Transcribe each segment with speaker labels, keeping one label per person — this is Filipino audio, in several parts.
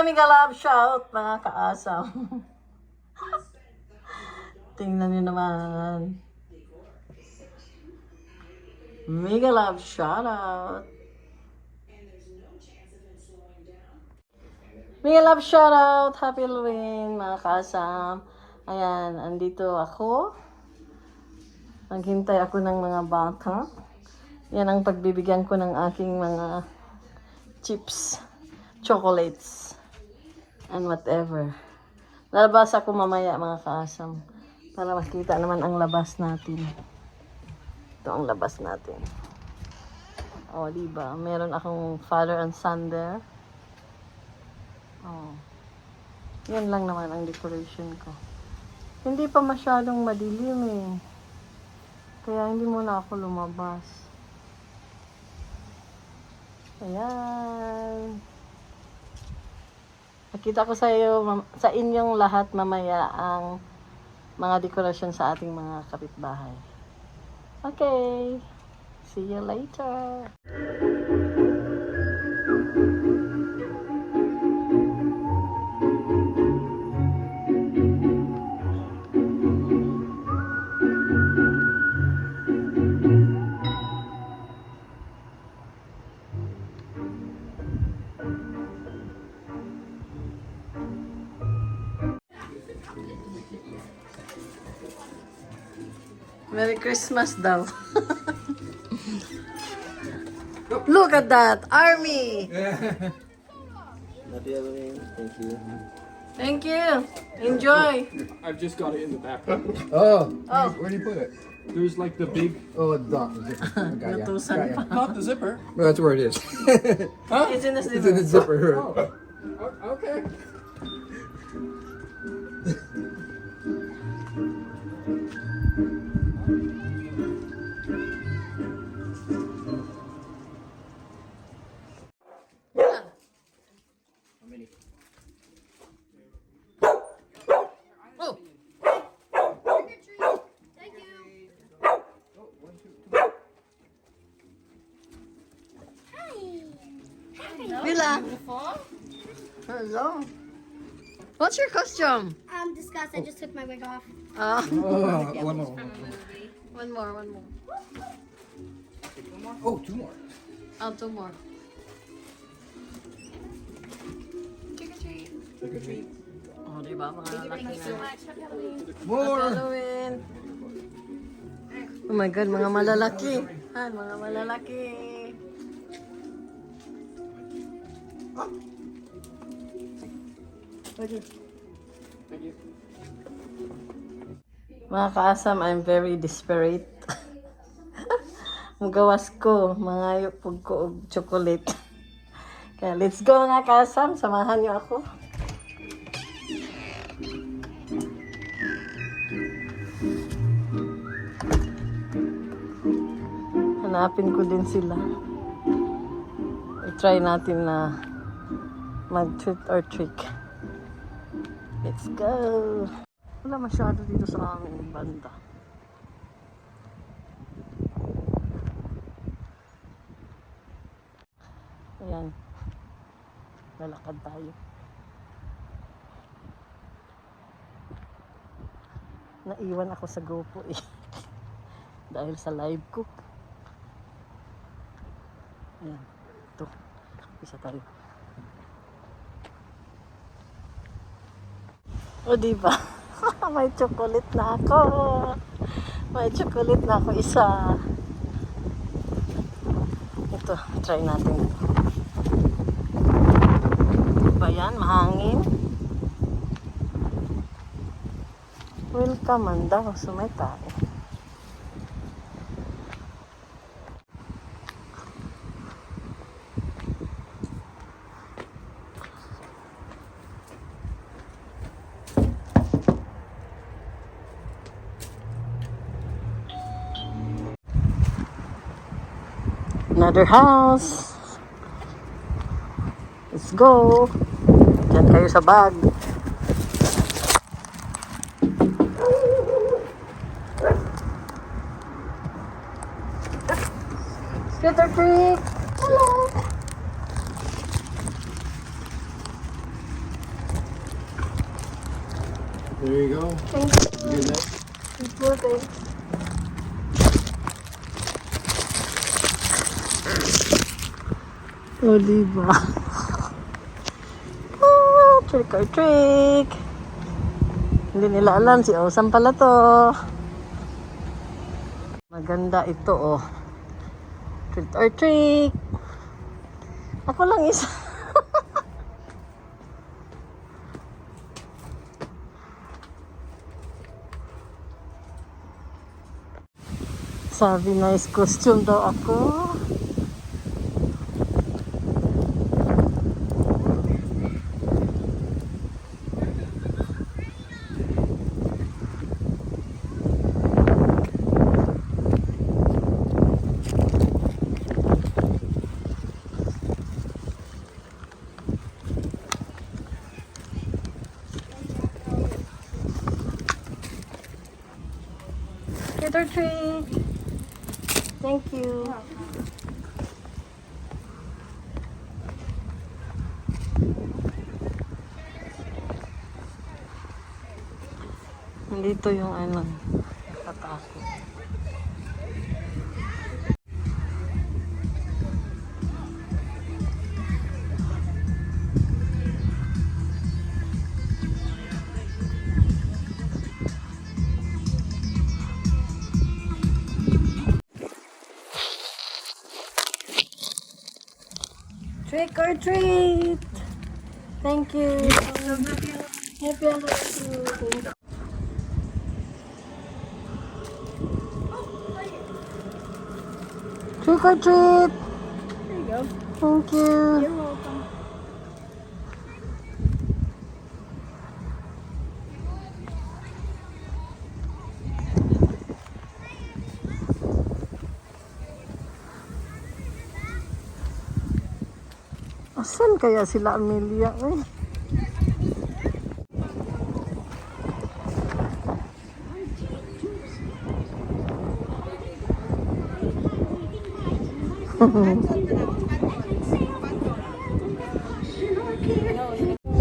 Speaker 1: mega love shout, mga kaasam. Tingnan niyo naman. Mega love shout out. Mega love shout out. Happy Halloween, mga kaasam. Ayan, andito ako. Naghintay ako ng mga bata. Yan ang pagbibigyan ko ng aking mga chips, chocolates, and whatever. Lalabas ako mamaya, mga kaasam, para makita naman ang labas natin. Ito ang labas natin. O, diba? Meron akong father and son there. O. Yan lang naman ang decoration ko. Hindi pa masyadong madilim eh. Kaya hindi muna ako lumabas. Ayan. Nakita ko sa inyong lahat mamaya ang mga dekorasyon sa ating mga kapitbahay. Okay. See you later. Merry Christmas daw. Look at that, army.
Speaker 2: Happy Halloween. Thank you.
Speaker 1: Thank you. Enjoy.
Speaker 3: I've just got it in the back.
Speaker 4: Oh,
Speaker 1: Oh.
Speaker 4: where do you put it?
Speaker 3: There's like the big,
Speaker 4: Oh, the zipper. I got ya.
Speaker 1: Natusan
Speaker 4: Got ya.
Speaker 1: pa.
Speaker 3: not the zipper.
Speaker 4: Well, that's where it is.
Speaker 1: It's in the
Speaker 4: It's in the zipper.
Speaker 3: Okay.
Speaker 1: Yeah. Oh. Villa. Hello. What's your costume?
Speaker 5: Disgust. I just took my wig off.
Speaker 4: Oh, one more.
Speaker 1: One more.
Speaker 4: Oh, two more.
Speaker 1: Oh, two more.
Speaker 3: Trick or treat.
Speaker 1: Oh, diba? Mga lalaki na.
Speaker 4: More.
Speaker 1: Halloween. Oh my God, mga malalaki. Mga malalaki.
Speaker 3: Thank you. Thank you.
Speaker 1: Mga kaasam, I'm very desperate. Ang gawas ko, mga yupog ko og chocolate. Kaya let's go mga kaasam, samahan niyo ako. Hanapin ko din sila. I-try natin na mag-treat or trick. Let's go! Wala masyado dito sa aming banda. Ayan. Lalakad tayo. Naiwan ako sa GoPro eh. Dahil sa live ko. Ayan. Ito. Isa tayo. O diba? May chocolate na ako. May chocolate na ako isa. Ito, try natin ito. Diba yan? Mahangin. Welcome man daw. Sumay tayo. Another house. Let's go. Diyan kayo sa bag. Scooter Creek. Hello.
Speaker 2: There you go.
Speaker 1: Thank you.
Speaker 2: Good night.
Speaker 1: Thank you, thanks. O, diba? Ah, trick or trick. Hindi nila alam si Osam pala to. Maganda ito, oh. Trick or trick. Ako lang isa. Sabi nice costume daw ako. Trick or treat. Thank you. Nandito yung ano, katakot. Trick or treat! Thank you. Happy anniversary. Trick or treat!
Speaker 5: There you go.
Speaker 1: Thank you.
Speaker 5: You're welcome.
Speaker 1: Asan kaya sila Amelia? Eh?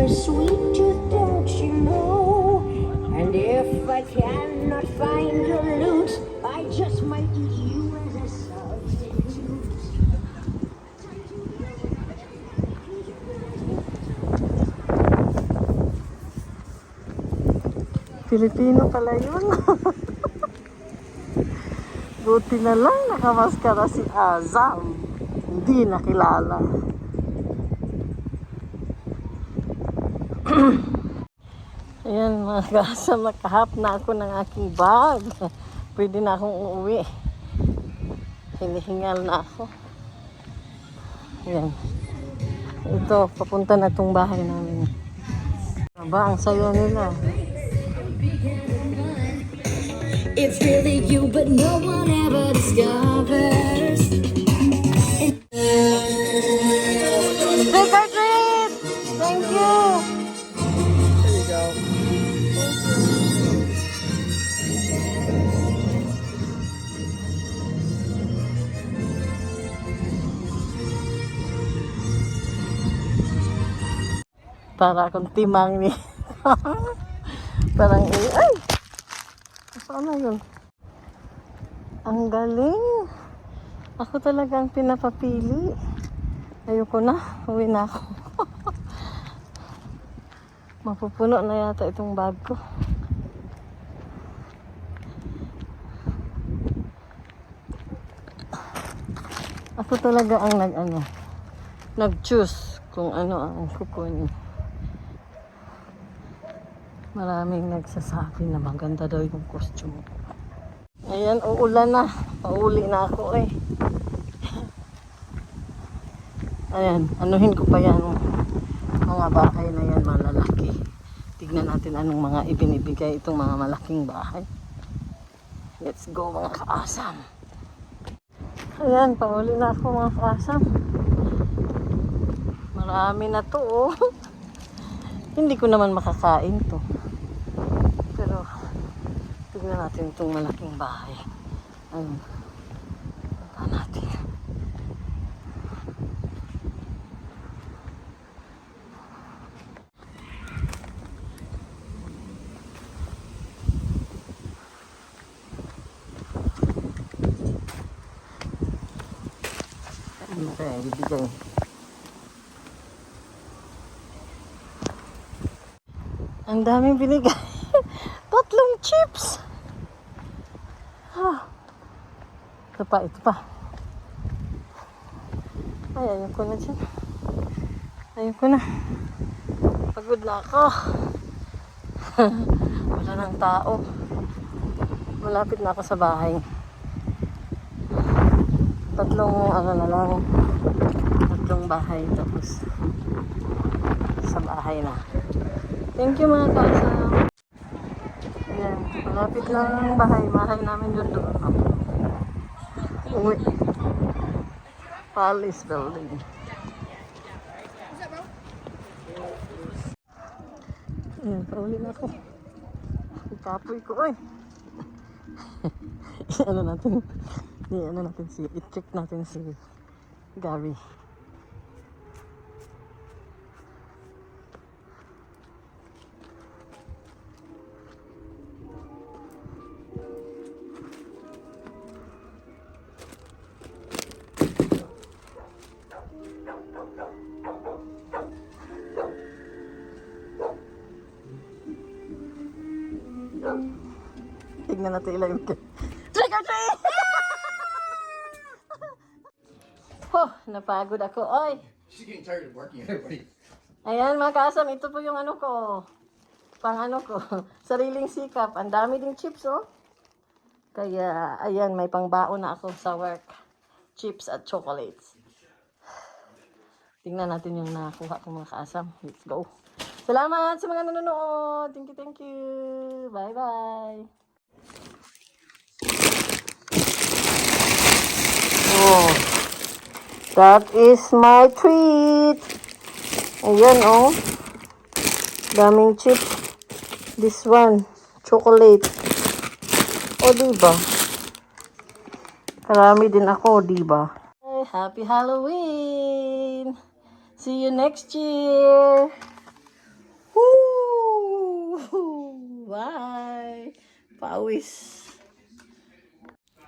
Speaker 6: Sweet you don't you know? And if I cannot find your loot, I just might eat you as a substitute.
Speaker 1: Pilipino pala yun. Buti na lang nakamaskara si Azam. Hindi nakilala. Ayan mga kasama, nakahap na ako ng aking bag. Pwede na akong uuwi. Hinihingal na ako. Ayan. Ito, papunta na tong bahay namin. Aba, ang saya nila.
Speaker 6: It's really you, but no one ever discovers.
Speaker 1: Trick or treat! Thank you!
Speaker 3: There you go.
Speaker 1: Para akong timang ni... Parang ay! Saan na yun? Ang galing! Ako talaga ang pinapapili. Ayoko na. Uwi na ako. Mapupuno na yata itong bag ko. Ako talaga ang nag-choose kung ano ang kukunin. Maraming nagsasabi na maganda daw yung costume ko. Ayan, uulan na. Pauli na ako eh. Ayan, anuhin ko pa yan. Mga bahay na yan, malalaki. Tignan natin anong mga ibinibigay itong mga malaking bahay. Let's go mga kaasam. Ayan, pauli na ako mga kaasam. Marami na to oh. Hindi ko naman makakain to. Pero, tignan natin itong malaking bahay. Ayun. Punta natin. Okay, bibigay. Ang daming binigay. 3 chips. Ito pa. Ay, ayoko na dyan. Ayoko na. Pagod na ako. Wala nang tao. Malapit na ako sa bahay. 3 ano na lang. 3 bahay tapos sa bahay na. Thank you mga kasama. Ayan, malapit lang ang bahay namin doon. Uwi. Palace Building. Ayan, pauli na ako. Ikapoy ko, oy. Ano natin? I-check natin si Gary. Tignan natin ilang trick or treat! Oh, napagod ako. Oy!
Speaker 4: She's getting tired of barking at everybody.
Speaker 1: Ayan mga kaasam, ito po yung ano ko. Sariling sikap. Ang dami ding chips, oh. Kaya, ayan, may pangbaon na ako sa work. Chips at chocolates. Tingnan natin yung nakuha ko mga kaasam. Let's go. Salamat sa mga nanonood. Thank you. Bye-bye. Oh, that is my treat. Ayan, oh. Daming chips. This one, chocolate. O, diba? Karami din ako, diba? Hey, happy Halloween! See you next year! Woo! Bye! Pawis.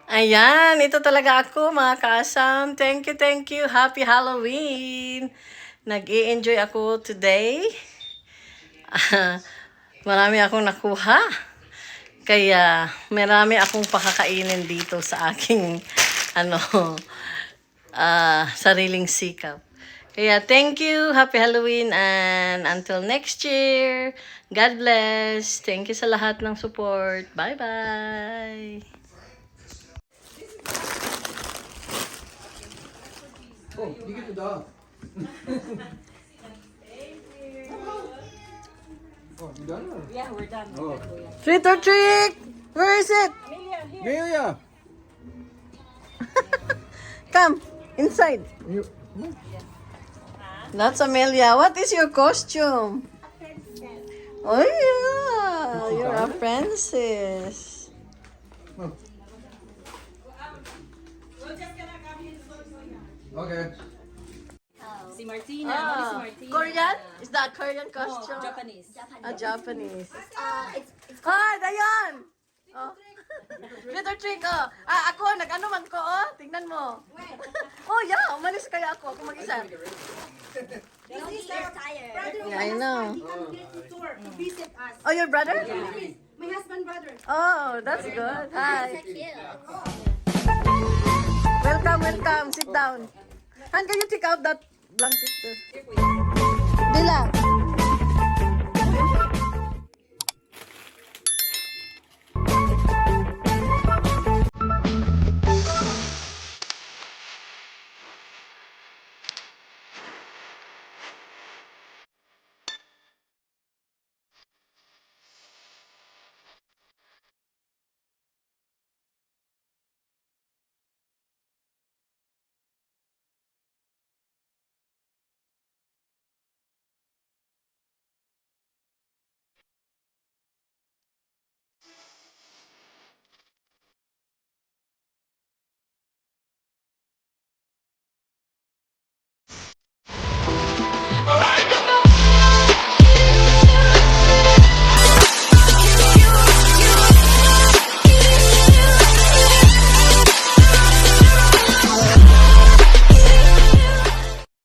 Speaker 1: Ayan, ito talaga ako mga kaasam. Thank you. Happy Halloween! Nag-i-enjoy ako today. Marami akong nakuha. Kaya marami akong pakakainin dito sa aking sariling sikap. Kaya thank you, happy Halloween, and until next year, God bless. Thank you sa lahat ng support. Bye-bye.
Speaker 4: Oh, you get the dog. Oh, you done? Or?
Speaker 3: Yeah, we're done.
Speaker 4: Oh.
Speaker 1: Treat or trick! Where is it?
Speaker 4: Amelia!
Speaker 1: Come, inside.
Speaker 4: You,
Speaker 1: That's Amelia. What is your costume? Oh yeah, you're a princess.
Speaker 4: oh. Okay.
Speaker 3: Si Martina. What is Martina?
Speaker 1: Korean? Is that Korean costume?
Speaker 3: Japanese.
Speaker 1: Japanese.
Speaker 5: It's
Speaker 1: Hi, Dayan! Oh. Treat or trick, oh. Ako, nag-ano man ko, oh. Tingnan mo. Oh, yeah. Umalis kaya ako. Ako mag-isa.
Speaker 5: he's tired.
Speaker 1: Yeah, I know.
Speaker 5: Visit us.
Speaker 1: Oh, your brother?
Speaker 5: My husband brother.
Speaker 1: Oh, that's good. Hi.
Speaker 5: Cute.
Speaker 1: Welcome. Sit down. And can you take out that blanket there? Dila.